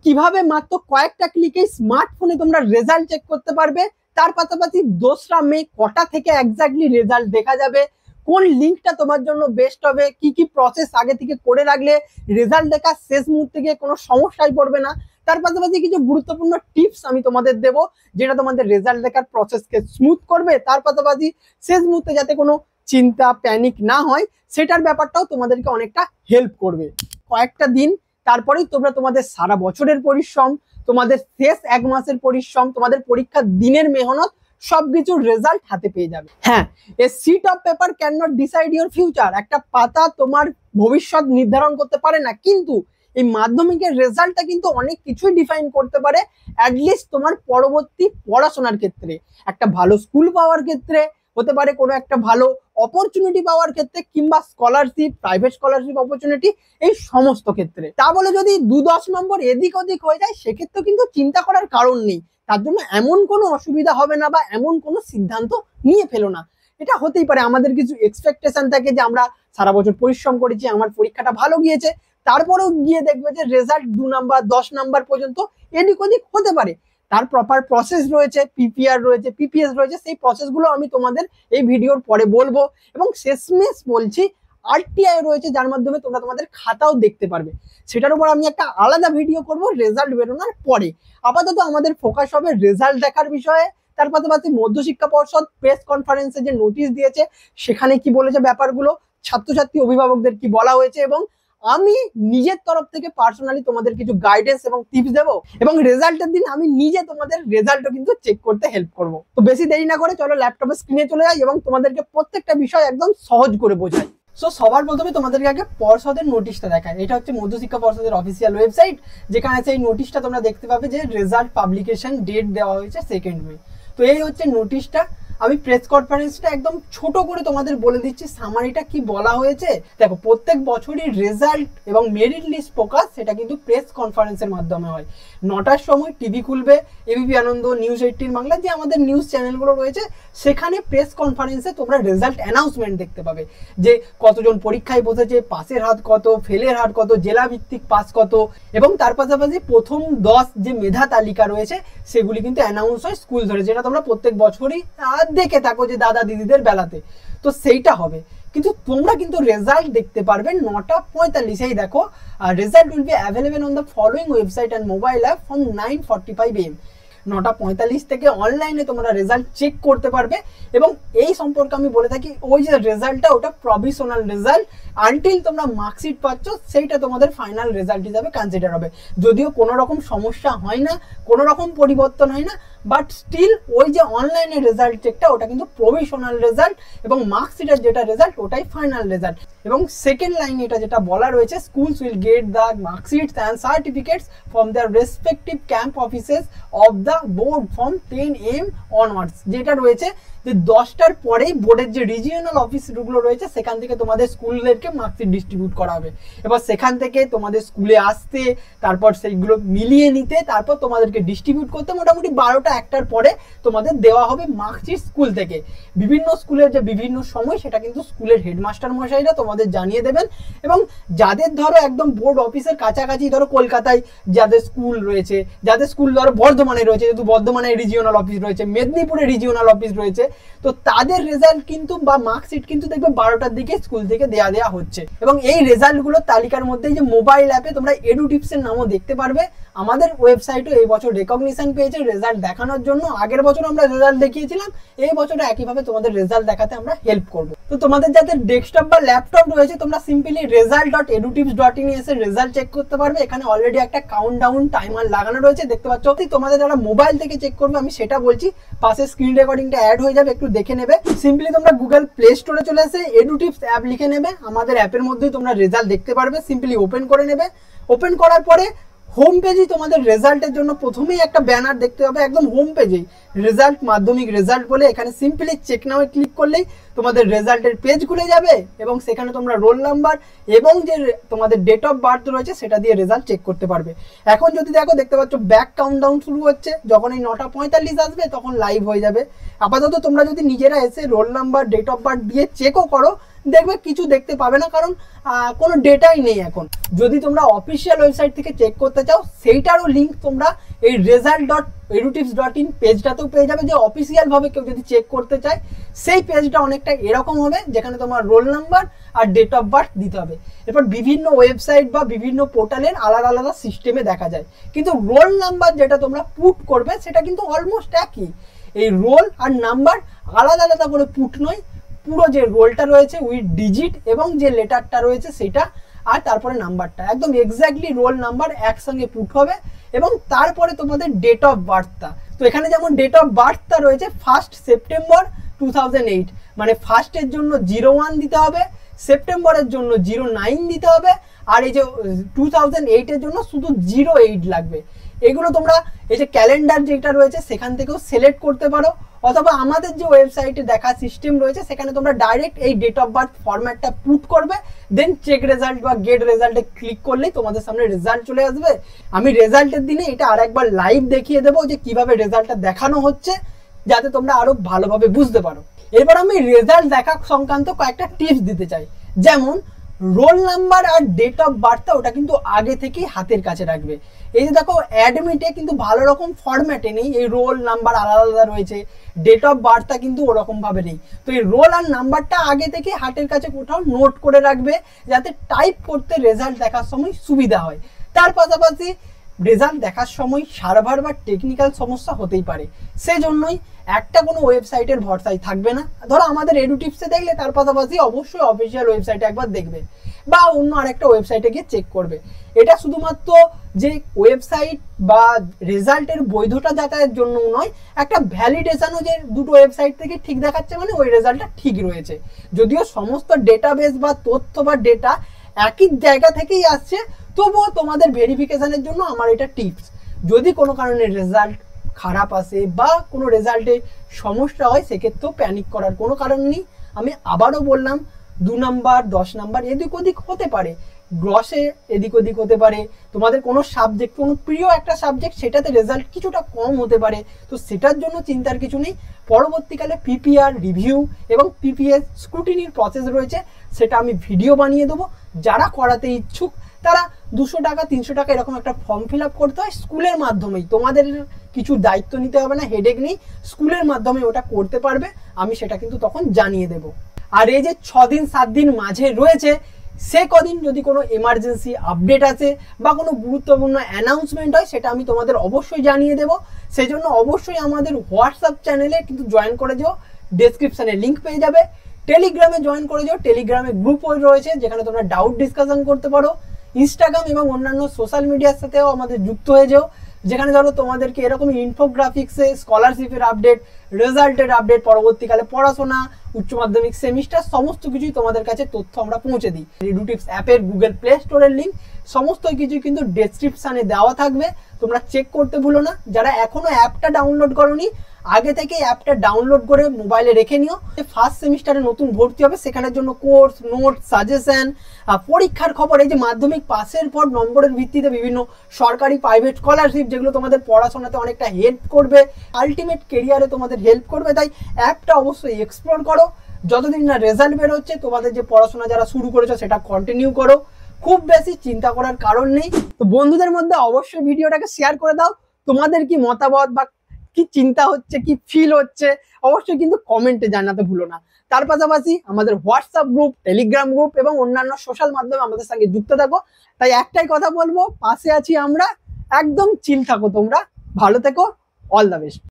কিভাবে মাত্র কয়েকটা ক্লিকে স্মার্টফোনে তোমরা রেজাল্ট চেক করতে পারবে, তার পাশাপাশি 2রা মে কটা থেকে এক্স্যাক্টলি রেজাল্ট দেখা যাবে, কোন লিঙ্কটা তোমার জন্য বেস্ট হবে, কি কি প্রসেস আগে থেকে করে রাখলে রেজাল্ট দেখা শেষ মুহূর্তে গিয়ে কোনো সমস্যায় পড়বে না, তার পাশাপাশি কিছু গুরুত্বপূর্ণ টিপস আমি তোমাদের দেবো যেটা তোমাদের রেজাল্ট দেখার প্রসেসকে স্মুথ করবে, তার পাশাপাশি শেষ মুহূর্তে যাতে কোনো চিন্তা প্যানিক না হয় সেটার ব্যাপারটাও তোমাদেরকে অনেকটা হেল্প করবে। কয়েকটা দিন তারপরেই তোমরা তোমাদের সারা বছরের পরিশ্রম, তোমাদের শেষ 1 মাসের পরিশ্রম, তোমাদের পরীক্ষার দিনের মেহনত সবকিছুর রেজাল্ট হাতে পেয়ে যাবে। হ্যাঁ, a sheet of paper can not decide your future. একটা পাতা তোমার ভবিষ্যৎ নির্ধারণ করতে পারে না, কিন্তু এই মাধ্যমিকের রেজাল্টটা কিন্তু অনেক কিছুই ডিফাইন করতে পারে। অ্যাটলিস্ট তোমার পরবর্তী পড়াশোনার ক্ষেত্রে, একটা ভালো স্কুল পাওয়ার ক্ষেত্রে, হতে পারে কোনো একটা ভালো অপরচুনিটি পাওয়ার ক্ষেত্রে, কিংবা স্কলারশিপ, প্রাইভেট স্কলারশিপ অপরচুনিটি, এই সমস্ত ক্ষেত্রে। তা বলে যদি 2-10 নম্বর এদিক ওদিক হয়ে যায় সেক্ষেত্রে কিন্তু চিন্তা করার কারণ নেই। তার জন্য এমন কোনো অসুবিধা হবে না বা এমন কোনো সিদ্ধান্ত নিয়ে ফেলো না। এটা হতেই পারে, আমাদের কিছু এক্সপেকটেশন থাকে যে আমরা সারা বছর পরিশ্রম করেছি, আমার পরীক্ষাটা ভালো গিয়েছে, তারপরেও গিয়ে দেখবে যে রেজাল্ট 2 নাম্বার 10 নাম্বার পর্যন্ত এদিক ওদিক হতে পারে। তার প্রপার প্রসেস রয়েছে, পিপিআর রয়েছে, পিপিএস রয়েছে, সেই প্রসেসগুলো আমি তোমাদের এই ভিডিওর পরে বলবো। এবং শেষমেশ বলছি, আরটিআই রয়েছে যার মাধ্যমে তোমরা তোমাদের খাতাও দেখতে পারবে, সেটার উপর আমি একটা আলাদা ভিডিও করব রেজাল্ট বেরোনোর পরে। আপাতত আমাদের ফোকাস হবে রেজাল্ট দেখার বিষয়ে। তার পাশাপাশি মধ্যশিক্ষা পর্ষদ প্রেস কনফারেন্সে যে নোটিশ দিয়েছে সেখানে কি বলেছে ব্যাপারগুলো, ছাত্রছাত্রী অভিভাবকদের কি বলা হয়েছে, এবং আমি নিজের তরফ থেকে পার্সোনালি তোমাদের কিছু গাইডেন্স এবং টিপস দেবো, এবং রেজাল্টের দিন আমি নিজে তোমাদের রেজাল্টও কিন্তু চেক করতে হেল্প করবো। তো বেশি দেরি না করে চলো ল্যাপটপের স্ক্রিনে চলে যাই এবং তোমাদেরকে প্রত্যেকটা বিষয় একদম সহজ করে বোঝাই। সো সবার প্রথমে তোমাদেরকে আগে পর্ষদের নোটিশটা দেখায়। এটা হচ্ছে মধ্যশিক্ষা পর্ষদের অফিসিয়াল ওয়েবসাইট, যেখানে সেই নোটিশটা তোমরা দেখতে পাবে যে রেজাল্ট পাবলিকেশন ডেট দেওয়া হয়েছে 2 মে। তো এই হচ্ছে নোটিশটা। আমি প্রেস কনফারেন্সটা একদম ছোট করে তোমাদের বলে দিচ্ছি সামারিটা কি বলা হয়েছে। দেখো, প্রত্যেক বছরই রেজাল্ট এবং মেরিট লিস্ট প্রকাশ সেটা কিন্তু প্রেস কনফারেন্সের মাধ্যমে হয়। 9টার সময় টিভি খুলবে, এবিপি আনন্দ, নিউজ 18 বাংলা, যে আমাদের নিউজ চ্যানেলগুলো রয়েছে, সেখানে প্রেস কনফারেন্সে তোমরা রেজাল্ট অ্যানাউন্সমেন্ট দেখতে পাবে যে কতজন পরীক্ষায় বসেছে, পাসের হার কত, ফেলের হার কত, জেলা ভিত্তিক পাস কত, এবং তার পাশাপাশি প্রথম 10 যে মেধা তালিকা রয়েছে সেগুলি কিন্তু অ্যানাউন্স হয় স্কুল ধরে, যেটা তোমরা প্রত্যেক বছরই দেখে থাকো যে দাদা দিদিদের বেলাতে। তো সেইটা হবে, কিন্তু তোমরা কিন্তু রেজাল্ট দেখতে পারবে 9:45। দেখো, result will be available on the following website and mobile app from 9:45 AM। 9:45 থেকে অনলাইনে তোমরা রেজাল্ট চেক করতে পারবে। এবং এই সম্পর্কে আমি বলে থাকি, ওই যে রেজাল্টটা ওটা প্রভিশনাল রেজাল্ট, আনটিল তোমরা মার্কশিট পাচ্ছ সেইটা তোমাদের ফাইনাল রেজাল্ট হিসাবে কনসিডার হবে। যদিও কোনো রকম সমস্যা হয় না, কোনো রকম পরিবর্তন হয় না, বাট স্টিল ওই যে অনলাইনে রেজাল্ট চেকটা ওটা কিন্তু প্রভিশনাল রেজাল্ট, এবং মার্কশিটের যেটা রেজাল্ট ওটাই ফাইনাল রেজাল্ট। এবং সেকেন্ড লাইনে এটা যেটা বলা রয়েছে, schools will get the marksheets and certificates from their respective camp offices of the board from 10 AM onwards. যেটা রয়েছে যে 10টার পরেই বোর্ডের যে রিজিওনাল অফিসগুলো রয়েছে সেখান থেকে তোমাদের স্কুলদেরকে মার্কশিট ডিস্ট্রিবিউট করা হবে, এবার সেখান থেকে তোমাদের স্কুলে আসতে, তারপর সেইগুলো মিলিয়ে নিতে, তারপর তোমাদেরকে ডিস্ট্রিবিউট করতে মোটামুটি 12টা-1টার পরে তোমাদের দেওয়া হবে মার্কশিট স্কুল থেকে। বিভিন্ন স্কুলের যে বিভিন্ন সময় সেটা কিন্তু স্কুলের হেডমাস্টার মশাইরা তোমাদের জানিয়ে দেবেন। এবং যাদের ধরো একদম বোর্ড অফিসের কাছাকাছি, ধরো কলকাতায় যাদের স্কুল রয়েছে, যাদের স্কুল ধরো বর্ধমানে রয়েছে, যেহেতু বর্ধমানে রিজিওনাল অফিস রয়েছে, মেদিনীপুরে রিজিওনাল অফিস রয়েছে, তো তাদের রেজাল্ট কিন্তু বা মার্কশিট কিন্তু দেখবে 12টার দিকে স্কুল থেকে দেওয়া হচ্ছে। এবং এই রেজাল্টগুলোর তালিকার মধ্যে যে মোবাইল অ্যাপে তোমরা এডুটিপসের নামও দেখতে পারবে। আমাদের ওয়েবসাইটও এই বছর রেকগনিশন পেয়েছে রেজাল্ট দেখানোর জন্য। আগের বছর আমরা রেজাল্ট দেখিয়েছিলাম, এই বছর একইভাবে তোমাদের রেজাল্ট দেখাতে আমরা হেল্প করব। তো তোমাদের যাদের ডেস্কটপ বা ল্যাপটপ রয়েছে, তোমরা সিম্পলি result.edutips.in এসে রেজাল্ট চেক করতে পারবে। এখানে অলরেডি একটা কাউন্টডাউন টাইমার লাগানো রয়েছে, দেখতে পাচ্ছ। তোমাদের যারা মোবাইল থেকে চেক করবে আমি সেটা বলছি, পাশে স্ক্রিন রেকর্ডিংটা অ্যাড হয়ে যাবে, একটু দেখে নেবে। সিম্পলি তোমরা গুগল প্লে স্টোরে চলে এসে এডুটিপস অ্যাপ লিখে নেবে, আমাদের অ্যাপের মধ্যেই তোমরা রেজাল্ট দেখতে পারবে। সিম্পলি ওপেন করে নেবে। ওপেন করার পরে হোম পেজেই তোমাদের রেজাল্টের জন্য প্রথমেই একটা ব্যানার দেখতে হবে, একদম হোম পেজেই রেজাল্ট, মাধ্যমিক রেজাল্ট বলে। এখানে সিম্পলি চেক নাও ক্লিক করলেই তোমাদের রেজাল্টের পেজ খুলে যাবে, এবং সেখানে তোমরা রোল নাম্বার এবং যে তোমাদের ডেট অফ বার্থ রয়েছে সেটা দিয়ে রেজাল্ট চেক করতে পারবে। এখন যদি দেখো, দেখতে পাচ্ছ ব্যাক কাউন্টডাউন শুরু হচ্ছে, যখন এই 9:45 আসবে তখন লাইভ হয়ে যাবে। আপাতত তোমরা যদি নিজেরা এসে roll number, date of birth দিয়ে চেকও করো, দেখবে কিছু দেখতে পাবে না, কারণ কোনো ডেটাই নেই এখন। যদি তোমরা অফিসিয়াল ওয়েবসাইট থেকে চেক করতে চাও সেইটারও লিঙ্ক তোমরা এই result.edutips.in পেজটাতেও পেয়ে যাবে। যে অফিসিয়াল ভাবে কেউ যদি চেক করতে চায় সেই পেজটা অনেকটা এরকম হবে, যেখানে তোমার রোল নাম্বার আর ডেট অফ বার্থ দিতে হবে। এরপর বিভিন্ন ওয়েবসাইট বা বিভিন্ন পোর্টালের আলাদা আলাদা সিস্টেমে দেখা যায়, কিন্তু রোল নাম্বার যেটা তোমরা পুট করবে সেটা কিন্তু অলমোস্ট একই। এই রোল আর নাম্বার আলাদা আলাদা করে পুট নয়, পুরো যে রোলটা রয়েছে উইথ ডিজিট এবং যে লেটারটা রয়েছে সেটা আর তারপরে নাম্বারটা একদম এক্স্যাক্টলি রোল নাম্বার একসঙ্গে পুট হবে, এবং তারপরে তোমাদের ডেট অফ বার্থটা। তো এখানে যেমন ডেট অফ বার্থটা রয়েছে 1 সেপ্টেম্বর 2008, মানে ফার্স্টের জন্য 01 দিতে হবে, সেপ্টেম্বরের জন্য 09 দিতে হবে, আর এই যে 2008 জন্য শুধু 08 লাগবে। এগুলো তোমরা এই যে ক্যালেন্ডার যেটা রয়েছে সেখান থেকেও সিলেক্ট করতে পারো, অথবা আমাদের যে ওয়েবসাইটে দেখা সিস্টেম রয়েছে সেখানে তোমরা ডাইরেক্ট এই ডেট অফ বার্থ ফরম্যাটটা পুট করবে, দেন চেক রেজাল্ট বা গেট রেজাল্টে ক্লিক করলেই তোমাদের সামনে রেজাল্ট চলে আসবে। আমি রেজাল্টের দিনে এটা আরেকবার লাইভ দেখিয়ে দেবো যে কিভাবে রেজাল্টটা দেখানো হচ্ছে, যাতে তোমরা আরো ভালোভাবে বুঝতে পারো। এবার আমি রেজাল্ট দেখা সংক্রান্ত কয়েকটা টিপস দিতে চাই। যেমন রোল নাম্বার আর ডেট অফ বার্থটা ওটা কিন্তু আগে থেকেই হাতের কাছে রাখবে। এই যে দেখো অ্যাডমিটে কিন্তু ভালো রকম ফরম্যাটে নেই, এই রোল নাম্বার আলাদা আলাদা রয়েছে, ডেট অফ বার্থটা কিন্তু ওরকম ভাবে নেই। তো এই রোল আর নাম্বারটা আগে থেকে হাতের কাছে কোথাও নোট করে রাখবে, যাতে টাইপ করতে রেজাল্ট দেখার সময় সুবিধা হয়। তার পাশাপাশি রেজাল্ট দেখার সময় সার্ভার বা টেকনিক্যাল সমস্যা হতেই পারে, সেজন্যই একটা কোনো ওয়েবসাইটের ভরসায় থাকবে না। ধরো আমাদের এডুটিপসে দেখলে তার পাশাপাশি অবশ্যই অফিসিয়াল ওয়েবসাইটে একবার দেখবে, বা অন্য আরেকটা ওয়েবসাইটে গিয়ে চেক করবে। এটা শুধুমাত্র যে ওয়েবসাইট বা রেজাল্টের বৈধতা যাচাইয়ের জন্য নয়, একটা ভ্যালিডেশনও যে দুটো ওয়েবসাইট থেকে ঠিক দেখাচ্ছে মানে ওই রেজাল্টটা ঠিক রয়েছে। যদিও সমস্ত ডেটাবেস বা তথ্য বা ডেটা একই জায়গা থেকেই আসছে, তবুও তোমাদের ভেরিফিকেশনের জন্য আমার এটা টিপস। যদি কোনো কারণে রেজাল্ট খারাপ আসে বা কোনো রেজাল্টে সমস্যা হয়, সেক্ষেত্রেও প্যানিক করার কোনো কারণ নেই। আমি আবারও বললাম, 2 নাম্বার 10 নাম্বার এদিক ওদিক হতে পারে, গ্রসে এদিক ওদিক হতে পারে, তোমাদের কোনো সাবজেক্ট, কোনো প্রিয় একটা সাবজেক্ট সেটাতে রেজাল্ট কিছুটা কম হতে পারে, তো সেটার জন্য চিন্তার কিছু নেই। পরবর্তীকালে পিপিআর রিভিউ এবং পিপিএস স্ক্রুটিনির প্রসেস রয়েছে, সেটা আমি ভিডিও বানিয়ে দেবো। যারা করাতে ইচ্ছুক তারা 200 টাকা 300 টাকা এরকম একটা ফর্ম ফিল আপ করতে হয়, স্কুলের মাধ্যমেই, তোমাদের কিছু দায়িত্ব নিতে হবে না, হেডেক নেই, স্কুলের মাধ্যমে ওটা করতে পারবে, আমি সেটা কিন্তু তখন জানিয়ে দেব। আর এই যে 6 দিন 7 দিন মাঝে রয়েছে, সে কদিন যদি কোনো এমার্জেন্সি আপডেট আছে বা কোনো গুরুত্বপূর্ণ অ্যানাউন্সমেন্ট হয়, সেটা আমি তোমাদের অবশ্যই জানিয়ে দেবো। সেই জন্য অবশ্যই আমাদের হোয়াটসঅ্যাপ চ্যানেলে কিন্তু জয়েন করে যাও, ডেসক্রিপশানে লিঙ্ক পেয়ে যাবে। টেলিগ্রামে জয়েন করে যাও, টেলিগ্রামে গ্রুপ রয়েছে যেখানে তোমরা ডাউট ডিসকাশন করতে পারো। ইনস্টাগ্রাম এবং অন্যান্য সোশ্যাল মিডিয়ার সাথেও আমাদের যুক্ত হয়ে যাও, যেখানে ধরো তোমাদেরকে এরকম ইনফোগ্রাফিক্সে স্কলারশিপের আপডেট, রেজাল্টের আপডেট, পরবর্তীকালে পড়াশোনা, উচ্চ মাধ্যমিক সেমিস্টার সমস্ত কিছুই তোমাদের কাছে তথ্য আমরা পৌঁছে দিই। এডুটিপস অ্যাপের গুগল প্লে স্টোরের লিঙ্ক সমস্ত কিছু কিন্তু ডেসক্রিপশানে দেওয়া থাকবে, তোমরা চেক করতে ভুলো না। যারা এখনো অ্যাপটা ডাউনলোড করোনি, আগে থেকে অ্যাপটা ডাউনলোড করে মোবাইলে রেখে নিও। ফার্স্ট সেমিস্টারে নতুন ভর্তি হবে, সেখানের জন্য কোর্স, নোট, সাজেশন, পরীক্ষার খবর, এই যে মাধ্যমিক পাসের পর নম্বরের ভিত্তিতে বিভিন্ন সরকারি প্রাইভেট স্কলারশিপ, যেগুলো তোমাদের পড়াশোনাতে অনেকটা হেল্প করবে, আলটিমেট কেরিয়ারে তোমাদের হেল্প করবে। তাই অ্যাপটা অবশ্যই এক্সপ্লোর করো। যতদিন না রেজাল্ট বের হচ্ছে, তোমাদের যে পড়াশোনা যারা শুরু করেছো সেটা কন্টিনিউ করো, খুব বেশি চিন্তা করার কারণ নেই। তো বন্ধুদের মধ্যে অবশ্যই ভিডিওটাকে শেয়ার করে দাও। তোমাদের কি মতামত বা কি চিন্তা হচ্ছে, কি ফিল হচ্ছে, অবশ্যই কিন্তু কমেন্টে জানাতে ভুলো না। তার পাশাপাশি আমাদের হোয়াটসঅ্যাপ গ্রুপ, টেলিগ্রাম গ্রুপ এবং অন্যান্য সোশ্যাল মাধ্যমে আমাদের সঙ্গে যুক্ত থাকো। তাই একটাই কথা বলবো, পাশে আছি আমরা, একদম চিল থাকো তোমরা, ভালো থেকো, অল দ্য বেস্ট।